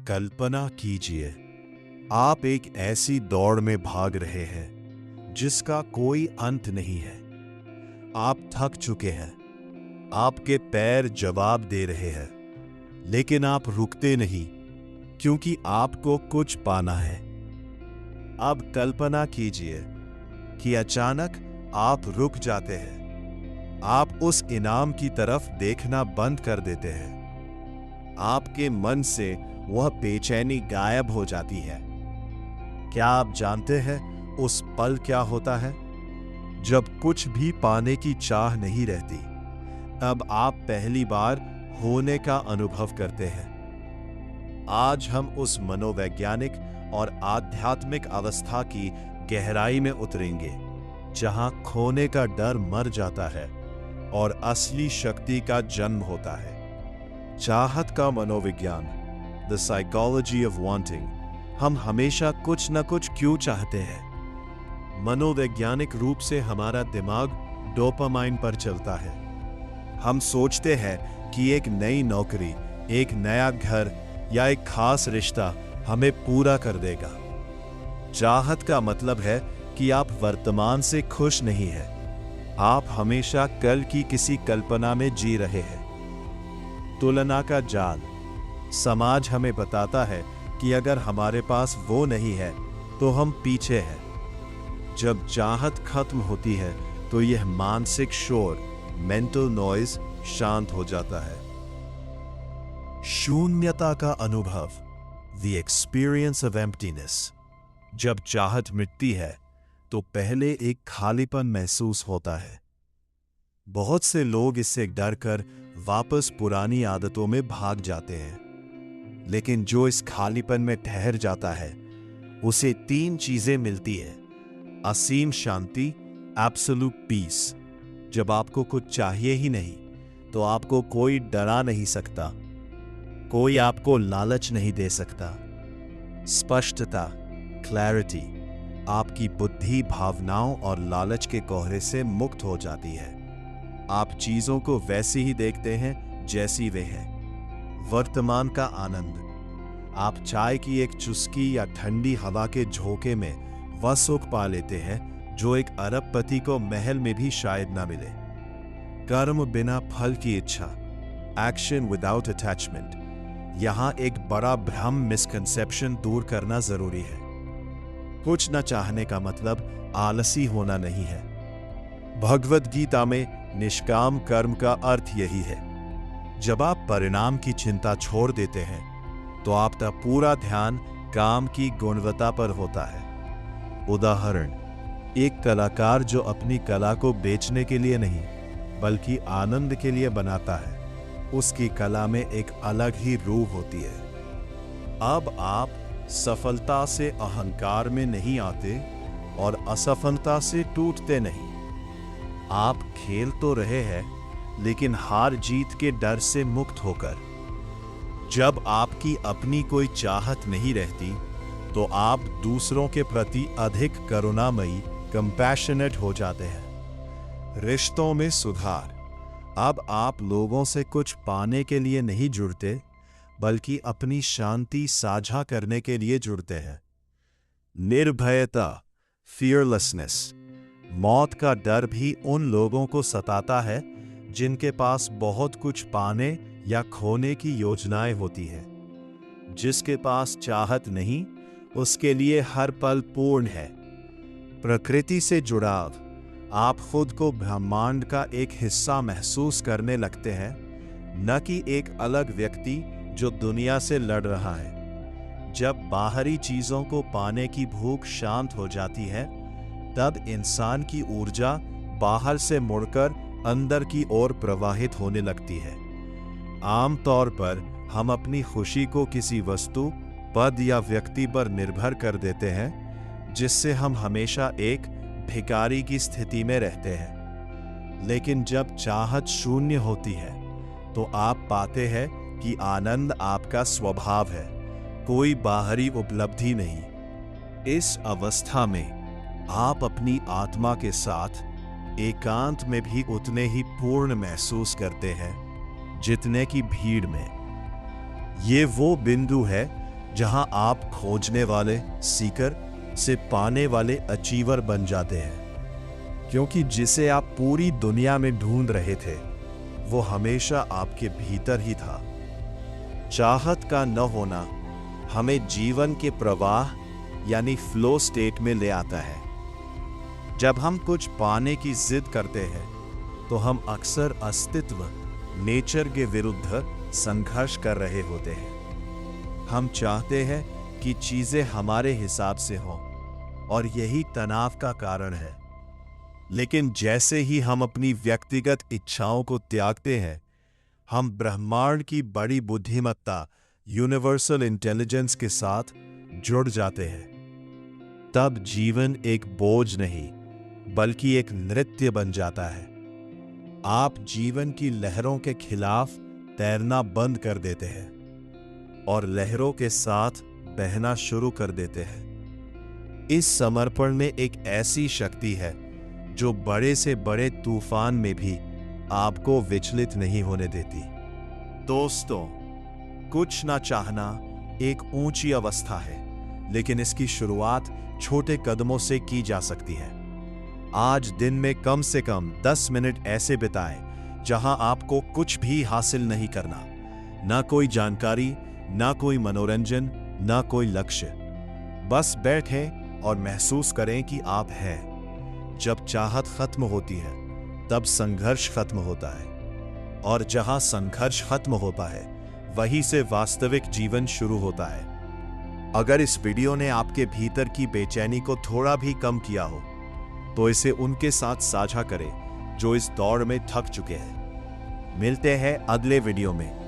कल्पना कीजिए, आप एक ऐसी दौड़ में भाग रहे हैं जिसका कोई अंत नहीं है। आप थक चुके हैं, आपके पैर जवाब दे रहे हैं, लेकिन आप रुकते नहीं क्योंकि आपको कुछ पाना है। अब कल्पना कीजिए कि अचानक आप रुक जाते हैं। आप उस इनाम की तरफ देखना बंद कर देते हैं। आपके मन से वह बेचैनी गायब हो जाती है। क्या आप जानते हैं उस पल क्या होता है? जब कुछ भी पाने की चाह नहीं रहती, तब आप पहली बार होने का अनुभव करते हैं। आज हम उस मनोवैज्ञानिक और आध्यात्मिक अवस्था की गहराई में उतरेंगे, जहां खोने का डर मर जाता है और असली शक्ति का जन्म होता है। चाहत का मनोविज्ञान, द साइकोलॉजी ऑफ वांटिंग। हम हमेशा कुछ न कुछ क्यों चाहते हैं? मनोवैज्ञानिक रूप से हमारा दिमाग डोपामाइन पर चलता है। हम सोचते हैं कि एक नई नौकरी, एक नया घर या एक खास रिश्ता हमें पूरा कर देगा। चाहत का मतलब है कि आप वर्तमान से खुश नहीं हैं। आप हमेशा कल की किसी कल्पना में जी रहे हैं। तुलना का जाल। समाज हमें बताता है कि अगर हमारे पास वो नहीं है तो हम पीछे हैं। जब चाहत खत्म होती है तो यह मानसिक शोर, मेंटल नॉइज शांत हो जाता है। शून्यता का अनुभव, द एक्सपीरियंस ऑफ एम्प्टीनेस। जब चाहत मिटती है तो पहले एक खालीपन महसूस होता है। बहुत से लोग इससे डरकर वापस पुरानी आदतों में भाग जाते हैं, लेकिन जो इस खालीपन में ठहर जाता है उसे 3 चीजें मिलती है। असीम शांति, एब्सोल्यूट पीस। जब आपको कुछ चाहिए ही नहीं तो आपको कोई डरा नहीं सकता, कोई आपको लालच नहीं दे सकता। स्पष्टता, क्लैरिटी। आपकी बुद्धि भावनाओं और लालच के कोहरे से मुक्त हो जाती है। आप चीजों को वैसी ही देखते हैं जैसी वे हैं। वर्तमान का आनंद। आप चाय की एक चुस्की या ठंडी हवा के झोंके में वह सुख पा लेते हैं जो एक अरबपति को महल में भी शायद ना मिले। कर्म बिना फल की इच्छा, एक्शन विदाउट अटैचमेंट। यहां एक बड़ा भ्रम, मिसकंसेप्शन दूर करना जरूरी है। कुछ न चाहने का मतलब आलसी होना नहीं है। भगवद गीता में निष्काम कर्म का अर्थ यही है। जब आप परिणाम की चिंता छोड़ देते हैं तो आपका पूरा ध्यान काम की गुणवत्ता पर होता है। उदाहरण, एक कलाकार जो अपनी कला को बेचने के लिए नहीं बल्कि आनंद के लिए बनाता है, उसकी कला में एक अलग ही रूह होती है। अब आप सफलता से अहंकार में नहीं आते और असफलता से टूटते नहीं। आप खेल तो रहे हैं, लेकिन हार जीत के डर से मुक्त होकर। जब आपकी अपनी कोई चाहत नहीं रहती तो आप दूसरों के प्रति अधिक करुणामयी, कंपैशनेट हो जाते हैं। रिश्तों में सुधार। अब आप लोगों से कुछ पाने के लिए नहीं जुड़ते बल्कि अपनी शांति साझा करने के लिए जुड़ते हैं। निर्भयता, फियरलेसनेस। मौत का डर भी उन लोगों को सताता है जिनके पास बहुत कुछ पाने या खोने की योजनाएं होती है। जिसके पास चाहत नहीं, उसके लिए हर पल पूर्ण है। प्रकृति से जुड़ाव। आप खुद को ब्रह्मांड का एक हिस्सा महसूस करने लगते हैं, न कि एक अलग व्यक्ति जो दुनिया से लड़ रहा है। जब बाहरी चीजों को पाने की भूख शांत हो जाती है, तब इंसान की ऊर्जा बाहर से मुड़कर अंदर की ओर प्रवाहित होने लगती है। आमतौर पर हम अपनी खुशी को किसी वस्तु, पद या व्यक्ति पर निर्भर कर देते हैं, जिससे हम हमेशा एक भिखारी की स्थिति में रहते हैं। लेकिन जब चाहत शून्य होती है तो आप पाते हैं कि आनंद आपका स्वभाव है, कोई बाहरी उपलब्धि नहीं। इस अवस्था में आप अपनी आत्मा के साथ एकांत में भी उतने ही पूर्ण महसूस करते हैं जितने की भीड़ में। ये वो बिंदु है जहां आप खोजने वाले सीकर से पाने वाले अचीवर बन जाते हैं, क्योंकि जिसे आप पूरी दुनिया में ढूंढ रहे थे वो हमेशा आपके भीतर ही था। चाहत का न होना हमें जीवन के प्रवाह यानी फ्लो स्टेट में ले आता है। जब हम कुछ पाने की जिद करते हैं तो हम अक्सर अस्तित्व नेचर के विरुद्ध संघर्ष कर रहे होते हैं। हम चाहते हैं कि चीजें हमारे हिसाब से हों और यही तनाव का कारण है। लेकिन जैसे ही हम अपनी व्यक्तिगत इच्छाओं को त्यागते हैं, हम ब्रह्मांड की बड़ी बुद्धिमत्ता यूनिवर्सल इंटेलिजेंस के साथ जुड़ जाते हैं। तब जीवन एक बोझ नहीं बल्कि एक नृत्य बन जाता है। आप जीवन की लहरों के खिलाफ तैरना बंद कर देते हैं और लहरों के साथ बहना शुरू कर देते हैं। इस समर्पण में एक ऐसी शक्ति है जो बड़े से बड़े तूफान में भी आपको विचलित नहीं होने देती। दोस्तों, कुछ ना चाहना एक ऊंची अवस्था है, लेकिन इसकी शुरुआत छोटे कदमों से की जा सकती है। आज दिन में कम से कम 10 मिनट ऐसे बिताएं जहां आपको कुछ भी हासिल नहीं करना, ना कोई जानकारी, ना कोई मनोरंजन, ना कोई लक्ष्य। बस बैठें और महसूस करें कि आप हैं। जब चाहत खत्म होती है तब संघर्ष खत्म होता है, और जहां संघर्ष खत्म होता है वहीं से वास्तविक जीवन शुरू होता है। अगर इस वीडियो ने आपके भीतर की बेचैनी को थोड़ा भी कम किया हो तो इसे उनके साथ साझा करें जो इस दौर में थक चुके हैं। मिलते हैं अगले वीडियो में।